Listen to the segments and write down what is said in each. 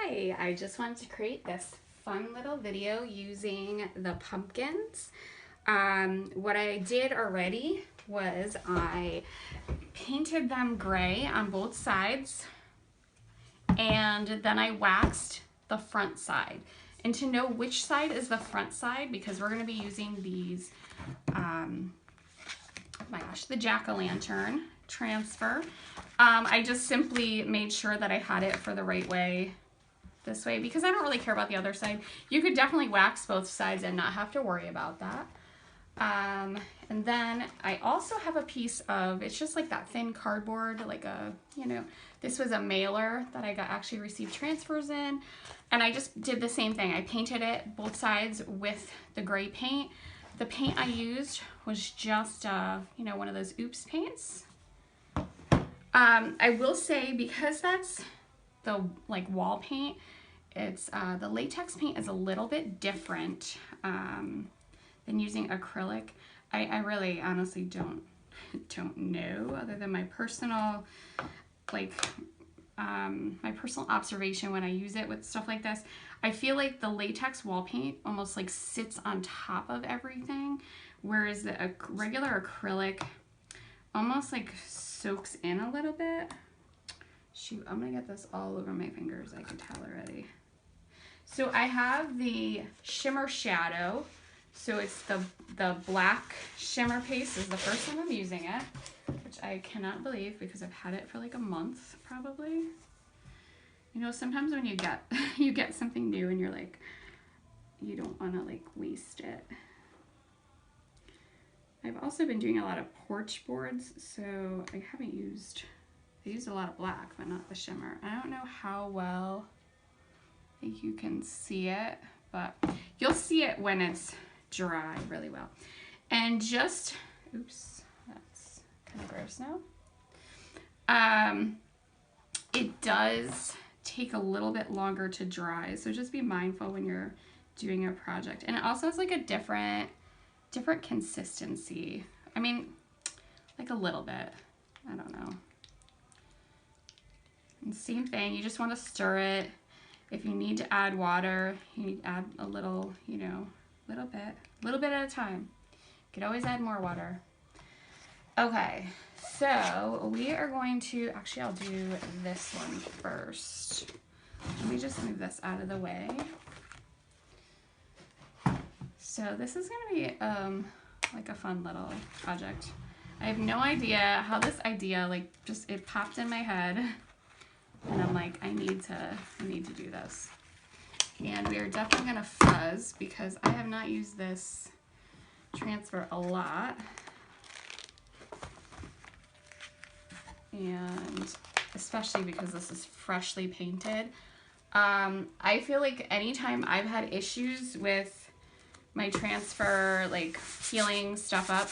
Hi, I just wanted to create this fun little video using the pumpkins. What I did already was I painted them gray on both sides and then I waxed the front side. And to know which side is the front side, because we're going to be using these, the jack-o'-lantern transfer, I just simply made sure that I had it for the right way this way, because I don't really care about the other side. You could definitely wax both sides and not have to worry about that. And then I also have a piece of, it's just like that thin cardboard, like a, this was a mailer that I actually received transfers in. And I just did the same thing. I painted it both sides with the gray paint. The paint I used was just, one of those oops paints. I will say, because that's the wall paint, it's the latex paint is a little bit different than using acrylic. I really honestly don't know, other than my personal my personal observation when I use it with stuff like this. I feel like the latex wall paint almost like sits on top of everything, whereas the regular acrylic almost like soaks in a little bit. Shoot, I'm gonna get this all over my fingers, I can tell already. So I have the Shimmer Shadow. So it's the black shimmer paste is the first time I'm using it, which I cannot believe because I've had it for like a month probably. You know, sometimes when you get something new and you're like, you don't want to like waste it. I've also been doing a lot of porch boards, so I used a lot of black, but not the shimmer. I don't know how well you can see it, but you'll see it when it's dry really well. And just, oops, that's kind of gross now. It does take a little bit longer to dry, so just be mindful when you're doing a project. And it also has like a different consistency. I mean, like a little bit, I don't know. And same thing, you just want to stir it. If you need to add water, you need to add a little, little bit at a time. You could always add more water. Okay, so we are going to, actually I'll do this one first. Let me just move this out of the way. So this is gonna be like a fun little project. I have no idea how this idea, it popped in my head. And I'm like, I need to do this. And we are definitely gonna fuzz because I have not used this transfer a lot. And especially because this is freshly painted. I feel like anytime I've had issues with my transfer, like peeling stuff up,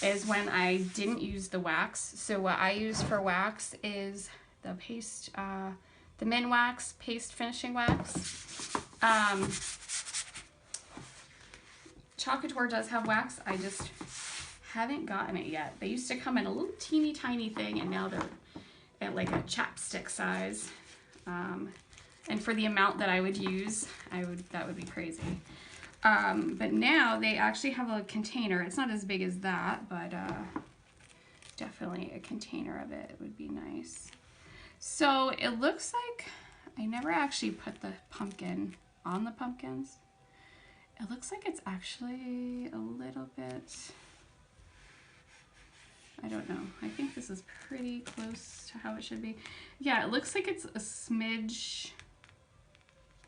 is when I didn't use the wax. So what I use for wax is the paste, the Min Wax Paste Finishing Wax. Chalk Couture does have wax, I just haven't gotten it yet. They used to come in a little teeny tiny thing, and now they're at like a chapstick size. And for the amount that I would use, that would be crazy. But now they actually have a container. It's not as big as that, but definitely a container of it would be nice. So it looks like I never actually put the pumpkin on the pumpkins. It looks like it's actually a little bit, I don't know. I think this is pretty close to how it should be. Yeah, it looks like it's a smidge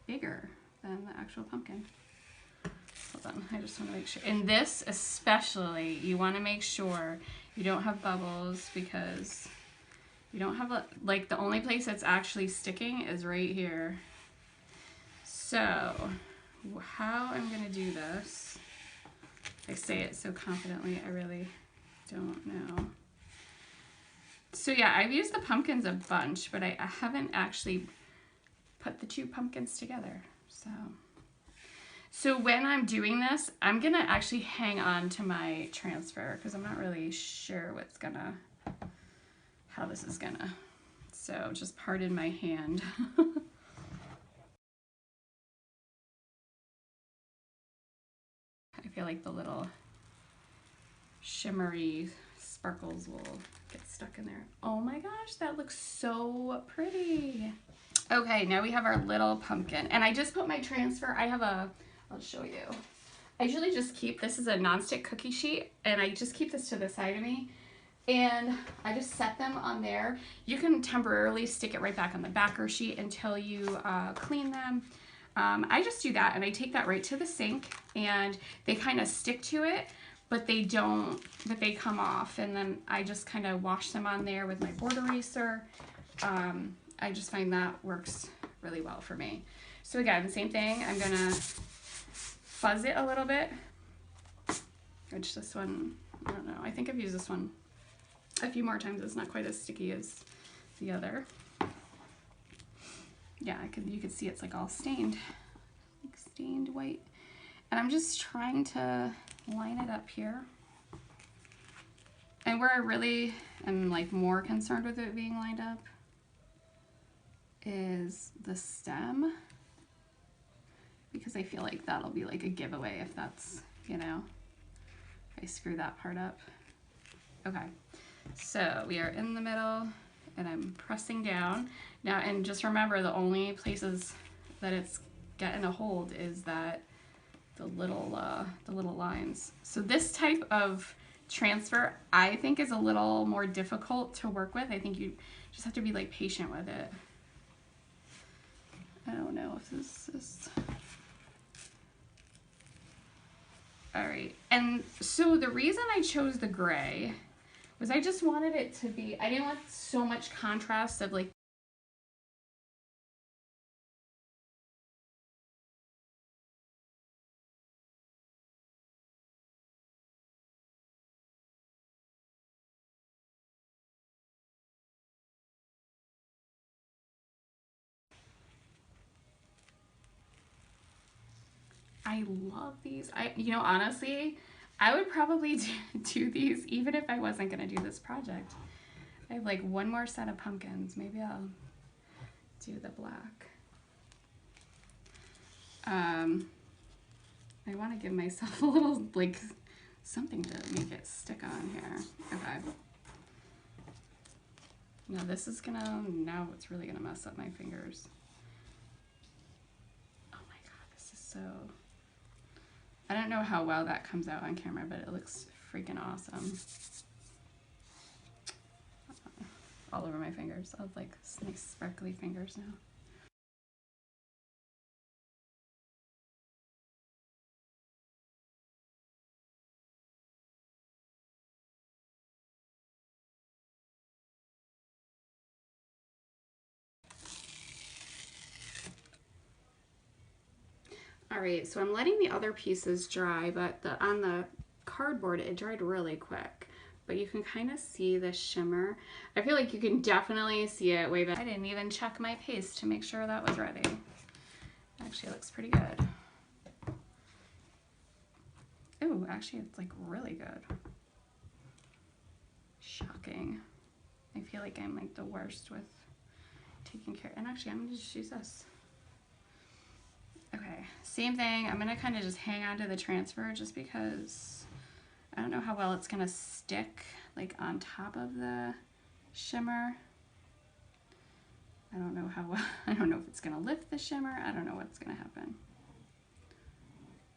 bigger than the actual pumpkin. Hold on, I just want to make sure. In this especially, you want to make sure you don't have bubbles, because you don't have the only place that's actually sticking is right here. So how I'm gonna do this, I say it so confidently, I really don't know. So yeah, I've used the pumpkins a bunch, but I haven't actually put the two pumpkins together. So when I'm doing this, I'm gonna actually hang on to my transfer because I'm not really sure how this is gonna. So just pardon my hand. feel like the little shimmery sparkles will get stuck in there. Oh my gosh, that looks so pretty. Okay, now we have our little pumpkin. And I just put my transfer, I'll show you. I usually just keep, this is a nonstick cookie sheet, and I just keep this to the side of me. And I just set them on there. You can temporarily stick it right back on the backer sheet until you clean them. I just do that, and I take that right to the sink, and they kind of stick to it, but they come off, and then I just kind of wash them on there with my board eraser. I just find that works really well for me. So again, same thing, I'm gonna fuzz it a little bit, which this one, I don't know, I think I've used this one a few more times. It's not quite as sticky as the other. Yeah, you could see it's like all stained, like stained white. And I'm just trying to line it up here. And where I really am like more concerned with it being lined up is the stem, because I feel like that'll be like a giveaway if that's, you know, if I screw that part up. Okay, so we are in the middle and I'm pressing down. Now, and just remember, the only places that it's getting a hold is that the little lines. So this type of transfer, I think, is a little more difficult to work with. I think you just have to be like patient with it. I don't know if this is... All right, and so the reason I chose the gray was I just wanted it to be, I didn't want so much contrast of like I love these. You know, honestly, I would probably do these even if I wasn't gonna do this project. I have like one more set of pumpkins. Maybe I'll do the black. I want to give myself a little like something to make it stick on here. Okay. Now this is gonna, now it's really gonna mess up my fingers. Oh my god, this is so, I don't know how well that comes out on camera, but it looks freaking awesome. All over my fingers. I have like nice sparkly fingers now. All right, so I'm letting the other pieces dry, but on the cardboard, it dried really quick. But you can kind of see the shimmer. I feel like you can definitely see it way better. I didn't even check my paste to make sure that was ready. Actually, it looks pretty good. Oh, actually, it's like really good. Shocking. I feel like I'm like the worst with taking care. And actually, I'm gonna just use this. Okay, same thing. I'm gonna kind of just hang on to the transfer just because I don't know how well it's gonna stick like on top of the shimmer. I don't know how well, I don't know if it's gonna lift the shimmer. I don't know what's gonna happen.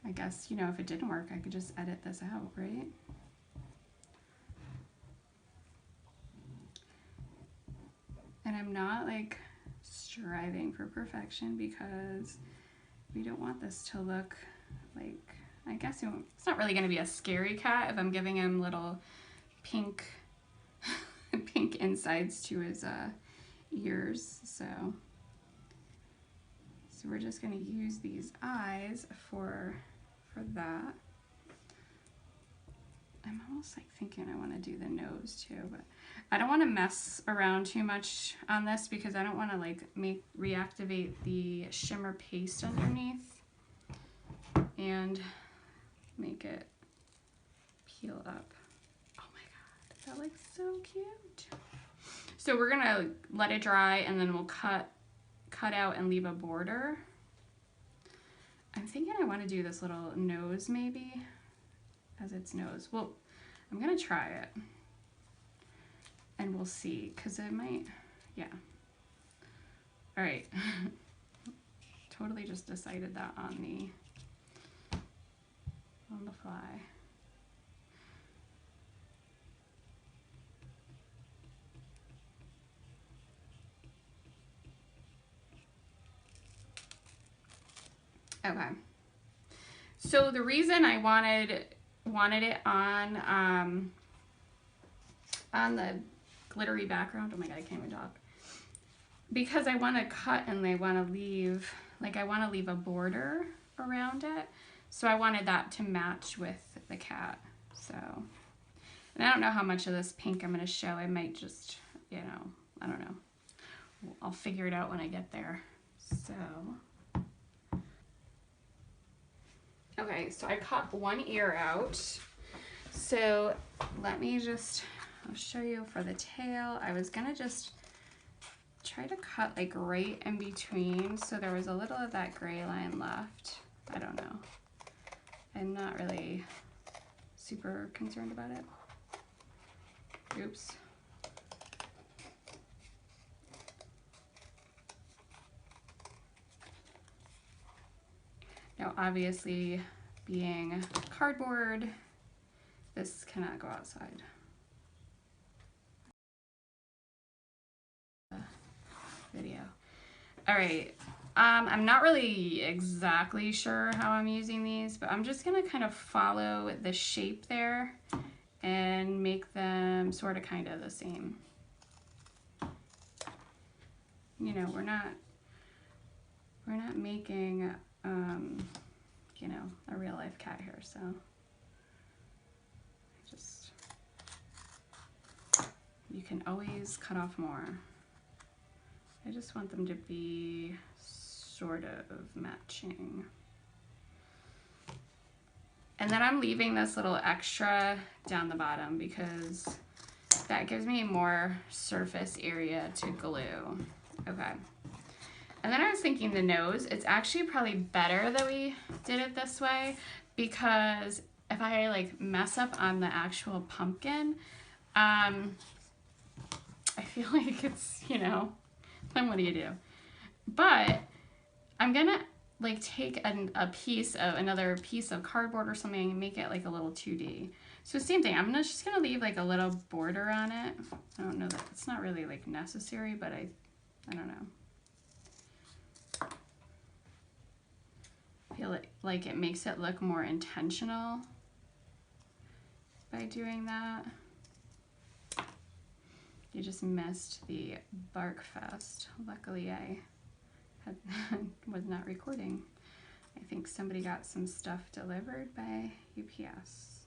I guess, you know, if it didn't work, I could just edit this out, right? And I'm not like striving for perfection because we don't want this to look like, I guess it's not really going to be a scary cat if I'm giving him little pink pink insides to his ears. So we're just going to use these eyes for that. I'm almost like thinking I want to do the nose too, but I don't want to mess around too much on this because I don't want to like reactivate the shimmer paste underneath and make it peel up. Oh my god, that looks so cute. So we're gonna let it dry and then we'll cut out and leave a border. I'm thinking I want to do this little nose maybe. as its nose. Well, I'm gonna try it and we'll see, because it might, yeah. All right, totally just decided that on the fly. Okay. So the reason I wanted it on the glittery background, oh my god, I can't even talk, because I want to cut and I want to leave, like I want to leave a border around it. So I wanted that to match with the cat. So, and I don't know how much of this pink I'm going to show. I might just, you know, I don't know. I'll figure it out when I get there. So, okay, so I cut one ear out. So let me just, I'll show you for the tail. I was gonna just try to cut like right in between, so there was a little of that gray line left. I don't know. I'm not really super concerned about it. Oops. Now obviously, being cardboard, this cannot go outside. Video. All right, I'm not really exactly sure how I'm using these, but I'm just gonna kind of follow the shape there and make them sort of kind of the same. You know, we're not making you know, a real life cat here, so just, you can always cut off more. I just want them to be sort of matching. And then I'm leaving this little extra down the bottom because that gives me more surface area to glue. Okay. And then I was thinking the nose, it's actually probably better that we did it this way, because if I like mess up on the actual pumpkin, I feel like it's, you know, then what do you do? But I'm gonna like take another piece of cardboard or something and make it like a little 2D. So same thing, I'm just gonna leave like a little border on it. I don't know that it's not really like necessary, but I don't know. I feel like it makes it look more intentional by doing that. You just missed the Bark Fest. Luckily I was not recording. I think somebody got some stuff delivered by UPS.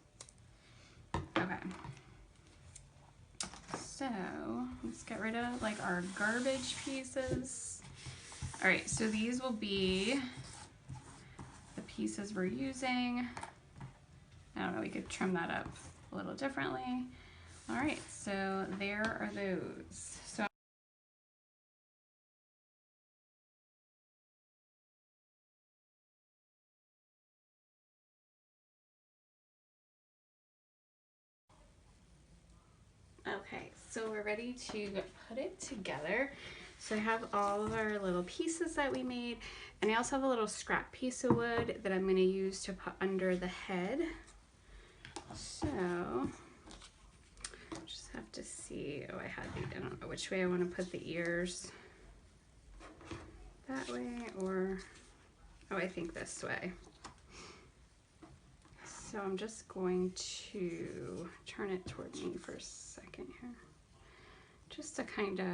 Okay. So let's get rid of like our garbage pieces. All right, so these will be the pieces we're using. I don't know, we could trim that up a little differently. All right, so there are those. So okay, so we're ready to put it together. So I have all of our little pieces that we made, and I also have a little scrap piece of wood that I'm going to use to put under the head. So just have to see. Oh, I don't know which way I want to put the ears. That way, or oh, I think this way. So I'm just going to turn it toward me for a second here, just to kind of,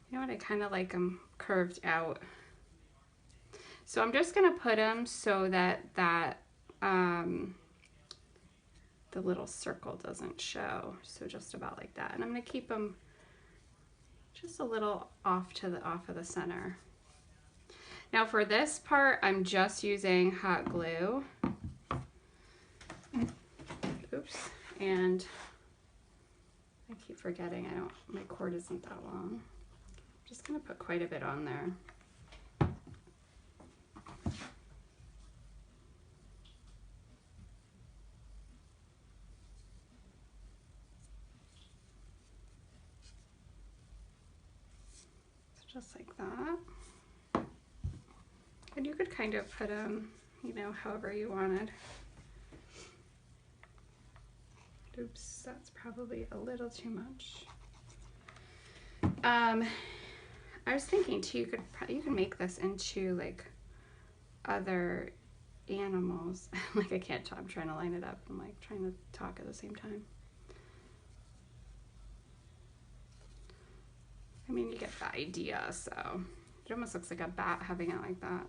you know what, I kind of like them curved out. So I'm just gonna put them so that the little circle doesn't show. So just about like that. And I'm gonna keep them just a little off of the center. Now for this part, I'm just using hot glue. Oops, and I keep forgetting my cord isn't that long. I'm just gonna put quite a bit on there. just like that. And you could kind of put them, you know, however you wanted. Oops, that's probably a little too much. I was thinking too, you could make this into like other animals. Like I can't talk, I'm trying to line it up. I'm like trying to talk at the same time. I mean, you get the idea, so it almost looks like a bat having it like that.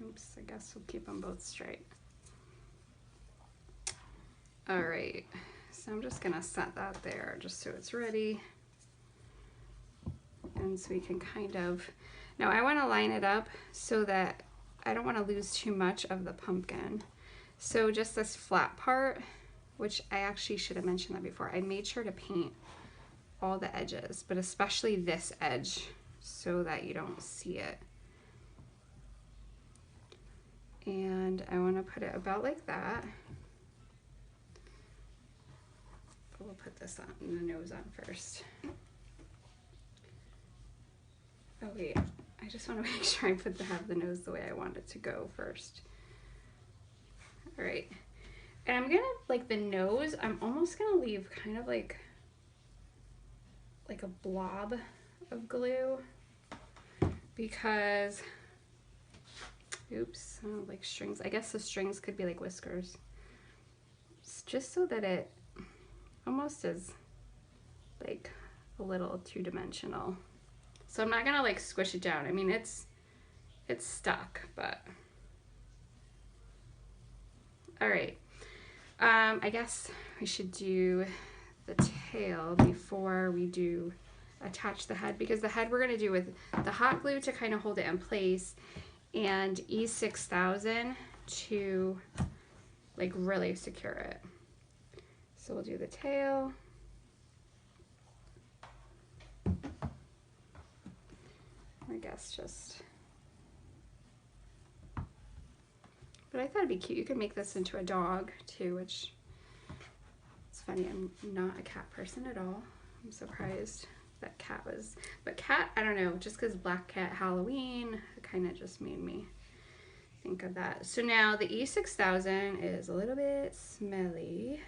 Oops, I guess we'll keep them both straight. All right, so I'm just gonna set that there just so it's ready. And so we can kind of, now I wanna line it up so that I don't wanna lose too much of the pumpkin. So just this flat part, which I actually should have mentioned that before, I made sure to paint all the edges, but especially this edge so that you don't see it. And I wanna put it about like that. We'll put this on, the nose on first. Oh wait, I just want to make sure I have the nose the way I want it to go first. All right, and I'm gonna, like the nose, I'm almost gonna leave kind of like a blob of glue because, oops, I don't like strings. I guess the strings could be like whiskers. It's just so that it almost is like a little two-dimensional. So I'm not gonna like squish it down. I mean, it's stuck, but. All right, I guess we should do the tail before we do attach the head, because the head we're gonna do with the hot glue to kind of hold it in place and E6000 to like really secure it. So we'll do the tail. I guess just, but I thought it'd be cute. You could make this into a dog too, which it's funny. I'm not a cat person at all. I'm surprised that cat was, but cat, I don't know, just because Black Cat Halloween, it kind of just made me think of that. So now the E6000 is a little bit smelly.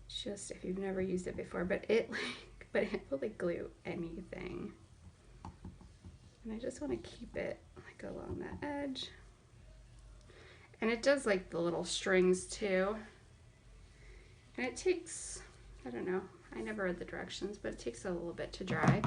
Just if you've never used it before, but it will like glue anything. And I just want to keep it like along that edge. And it does like the little strings too. And it takes, I don't know, I never read the directions, but it takes a little bit to dry.